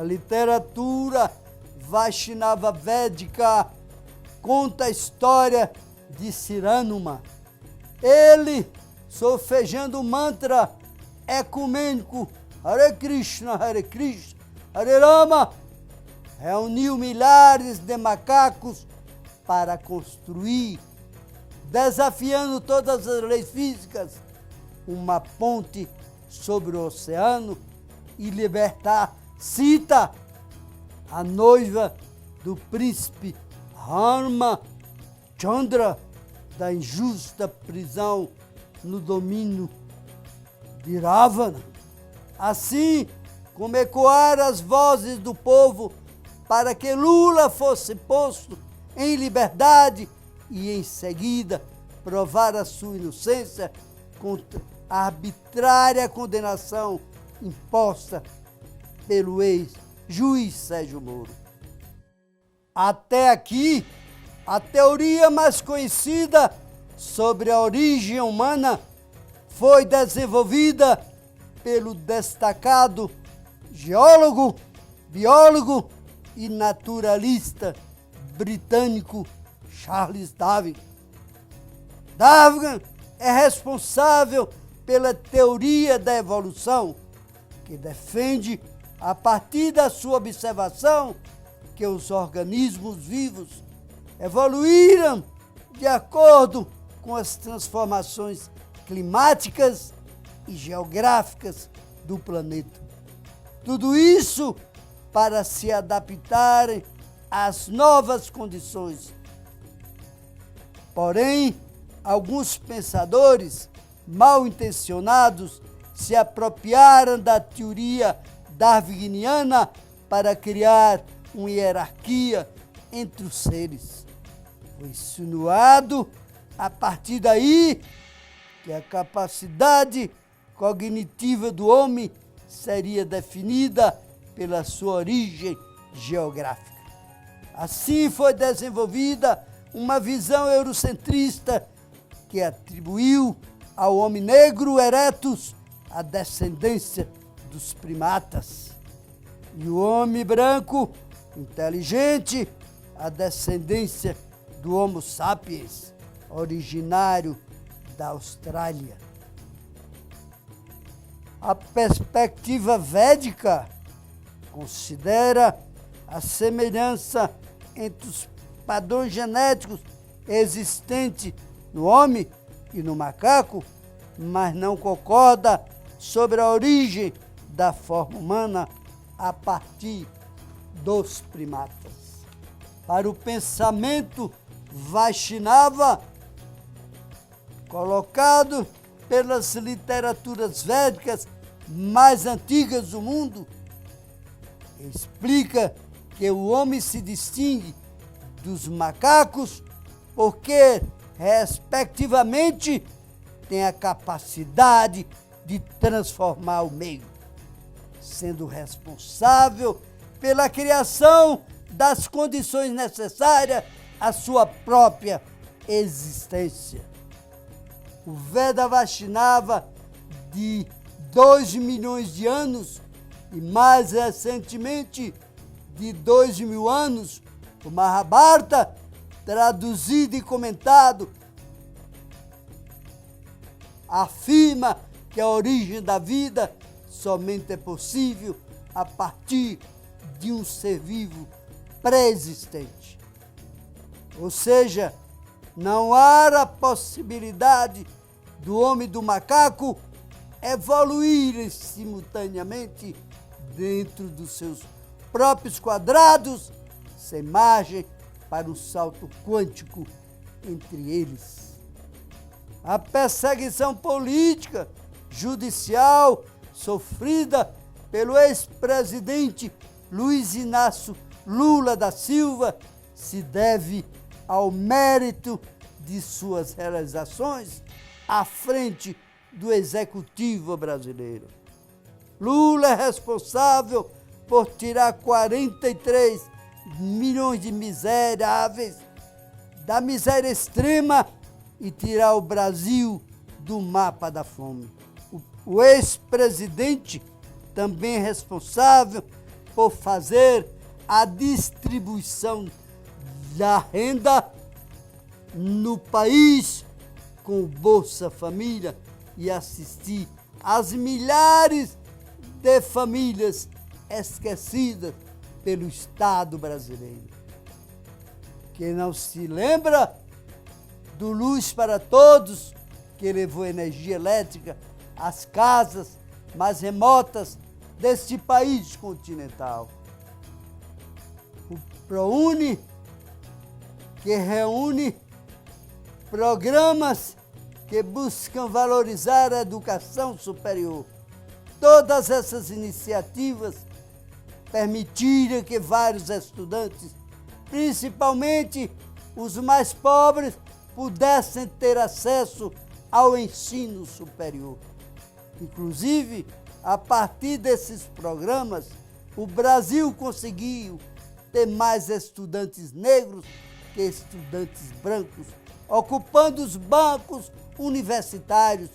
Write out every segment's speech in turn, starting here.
literatura Vaishnava Védica conta a história de Siranuma. Ele, solfejando o mantra ecumênico Hare Krishna, Hare Rama, reuniu milhares de macacos para construir, desafiando todas as leis físicas, uma ponte sobre o oceano e libertar Sita, a noiva do príncipe Ramachandra, da injusta prisão no domínio de Ravana. Assim como ecoaram as vozes do povo para que Lula fosse posto em liberdade e, em seguida, provar a sua inocência contra a arbitrária condenação imposta pelo ex-juiz Sérgio Moro. Até aqui, a teoria mais conhecida sobre a origem humana foi desenvolvida pelo destacado geólogo, biólogo e naturalista britânico Charles Darwin. Darwin é responsável pela teoria da evolução, que defende, a partir da sua observação, que os organismos vivos evoluíram de acordo com as transformações climáticas e geográficas do planeta. Tudo isso para se adaptarem às novas condições. Porém, alguns pensadores mal intencionados se apropriaram da teoria darwiniana para criar uma hierarquia entre os seres. Foi insinuado, a partir daí, que a capacidade cognitiva do homem seria definida pela sua origem geográfica. Assim foi desenvolvida uma visão eurocentrista que atribuiu ao homem negro erectus a descendência dos primatas e o homem branco inteligente a descendência do Homo sapiens, originário da Austrália. A perspectiva védica considera a semelhança entre os padrões genéticos existentes no homem e no macaco, mas não concorda sobre a origem da forma humana a partir dos primatas. Para o pensamento Vaishnava, colocado pelas literaturas védicas mais antigas do mundo, explica que o homem se distingue dos macacos porque, respectivamente, tem a capacidade de transformar o meio, sendo responsável pela criação das condições necessárias à sua própria existência. O Veda Vaishnava, de 2 milhões de anos, e mais recentemente de 2.000 anos, o Mahabharata, traduzido e comentado, afirma que a origem da vida somente é possível a partir de um ser vivo pré-existente. Ou seja, não há a possibilidade do homem e do macaco evoluírem simultaneamente dentro dos seus próprios quadrados, sem margem para um salto quântico entre eles. A perseguição política, judicial, sofrida pelo ex-presidente Luiz Inácio Lula da Silva se deve ao mérito de suas realizações à frente do Executivo brasileiro. Lula é responsável por tirar 43 milhões de miseráveis da miséria extrema e tirar o Brasil do mapa da fome. O ex-presidente também é responsável por fazer a distribuição da renda no país com o Bolsa Família e assistir às milhares de famílias esquecidas pelo Estado brasileiro. Quem não se lembra do Luz para Todos, que levou energia elétrica às casas mais remotas deste país continental. O ProUni, que reúne programas que buscam valorizar a educação superior. Todas essas iniciativas permitiram que vários estudantes, principalmente os mais pobres, pudessem ter acesso ao ensino superior. Inclusive, a partir desses programas, o Brasil conseguiu ter mais estudantes negros que estudantes brancos, ocupando os bancos universitários,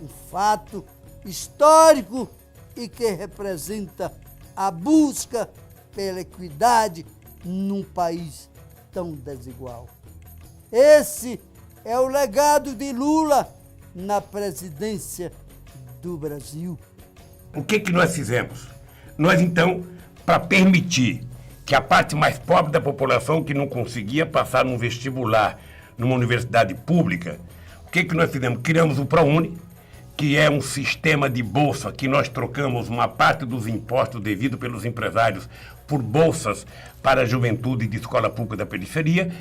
um fato histórico e que representa a busca pela equidade num país tão desigual. Esse é o legado de Lula na presidência do Brasil. O que nós fizemos? Nós, então, para permitir que a parte mais pobre da população que não conseguia passar num vestibular, numa universidade pública, o que nós fizemos? Criamos o ProUni, que é um sistema de bolsa que nós trocamos uma parte dos impostos devidos pelos empresários por bolsas para a juventude de escola pública da periferia.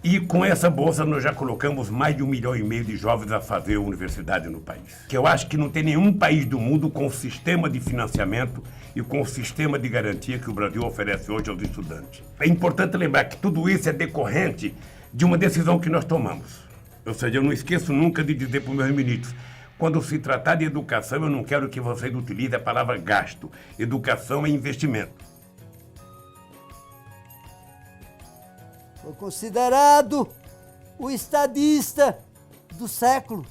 E com essa bolsa nós já colocamos mais de 1,5 milhão de jovens a fazer universidade no país. Que eu acho que não tem nenhum país do mundo com o sistema de financiamento e com o sistema de garantia que o Brasil oferece hoje aos estudantes. É importante lembrar que tudo isso é decorrente de uma decisão que nós tomamos. Ou seja, eu não esqueço nunca de dizer para os meus ministros, quando se tratar de educação, eu não quero que vocês utilizem a palavra gasto. Educação é investimento. Foi considerado o estadista do século,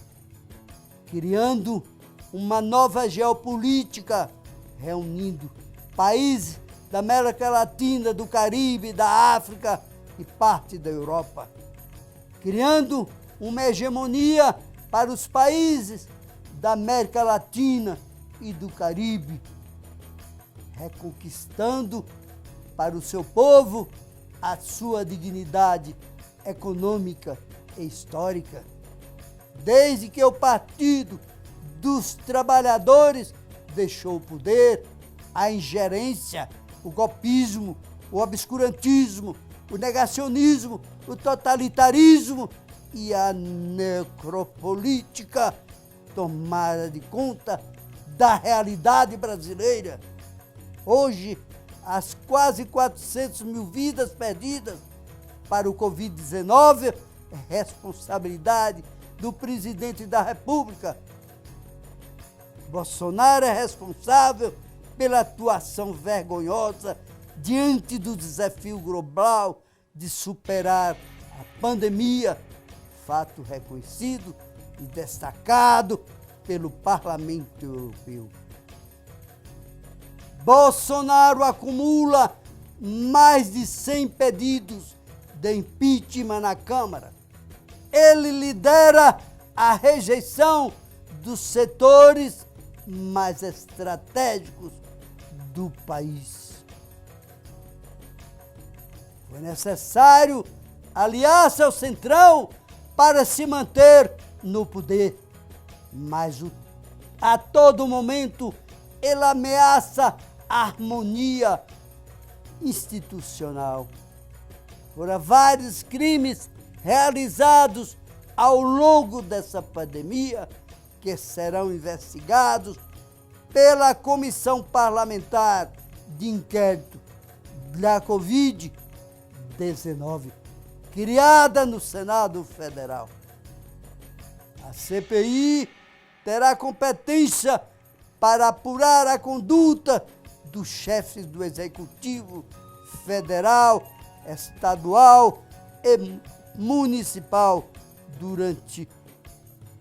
criando uma nova geopolítica, reunindo países da América Latina, do Caribe, da África e parte da Europa, criando uma hegemonia para os países da América Latina e do Caribe, reconquistando para o seu povo a sua dignidade econômica e histórica. Desde que o Partido dos Trabalhadores deixou o poder, a ingerência, o golpismo, o obscurantismo, o negacionismo, o totalitarismo e a necropolítica tomaram de conta da realidade brasileira. Hoje, as quase 400 mil vidas perdidas para o Covid-19 é responsabilidade do presidente da República. Bolsonaro é responsável pela atuação vergonhosa diante do desafio global de superar a pandemia, fato reconhecido e destacado pelo Parlamento Europeu. Bolsonaro acumula mais de 100 pedidos de impeachment na Câmara. Ele lidera a rejeição dos setores mais estratégicos do país. Foi necessário aliar-se ao Centrão para se manter no poder, mas a todo momento ele ameaça a harmonia institucional. Foram vários crimes realizados ao longo dessa pandemia que serão investigados pela Comissão Parlamentar de Inquérito da Covid-19, criada no Senado Federal. A CPI terá competência para apurar a conduta dos chefes do Executivo Federal, Estadual e Municipal durante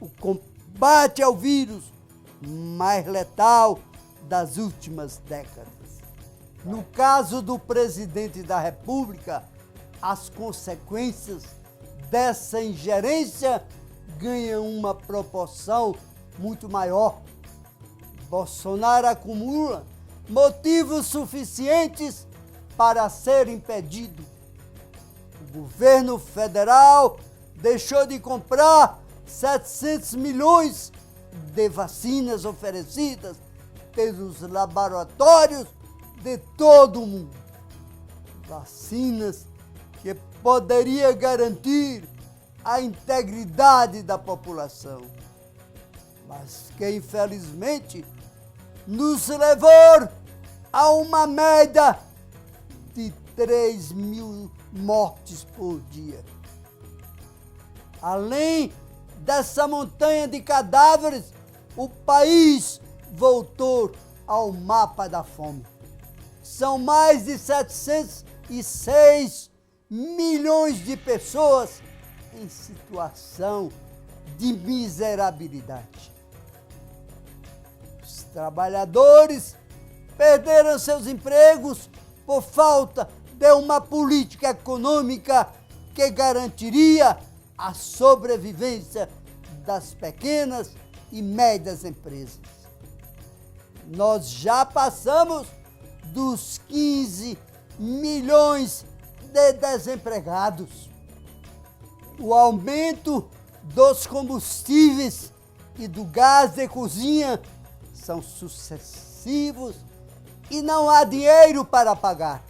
o combate ao vírus mais letal das últimas décadas. No caso do presidente da República, as consequências dessa ingerência ganham uma proporção muito maior. Bolsonaro acumula motivos suficientes para ser impedido. O governo federal deixou de comprar 700 milhões de vacinas oferecidas pelos laboratórios de todo o mundo. Vacinas que poderia garantir a integridade da população, mas que infelizmente nos levou a uma média de 3.000 mortes por dia. Além dessa montanha de cadáveres, o país voltou ao mapa da fome. São mais de 706 milhões de pessoas em situação de miserabilidade. Os trabalhadores perderam seus empregos por falta de uma política econômica que garantiria a sobrevivência das pequenas e médias empresas. Nós já passamos dos 15 milhões de desempregados. O aumento dos combustíveis e do gás de cozinha são sucessivos e não há dinheiro para pagar.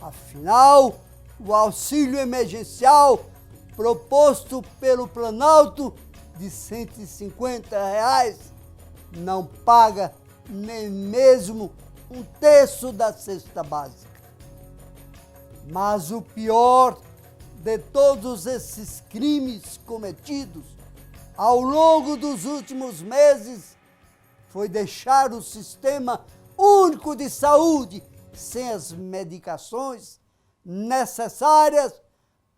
Afinal, o auxílio emergencial proposto pelo Planalto de R$ 150 não paga nem mesmo um terço da cesta básica. Mas o pior de todos esses crimes cometidos ao longo dos últimos meses foi deixar o Sistema Único de Saúde sem as medicações necessárias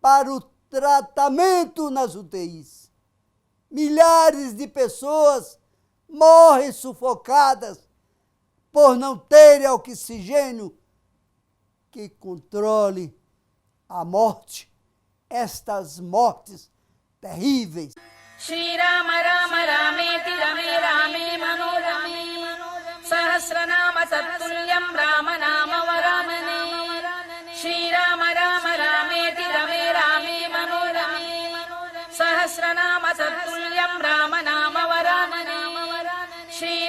para o tratamento nas UTIs. Milhares de pessoas morrem sufocadas por não terem oxigênio que controle a morte, estas mortes terríveis. Shri Rama Rama Rameti Rame Rame Manorame Sahasranama Tattulyam Rama Nama Varamane Shri Rama Rama Rameti Rame Rame Manorame Sahasranama Tattulyam Rama Nama Varamane Shri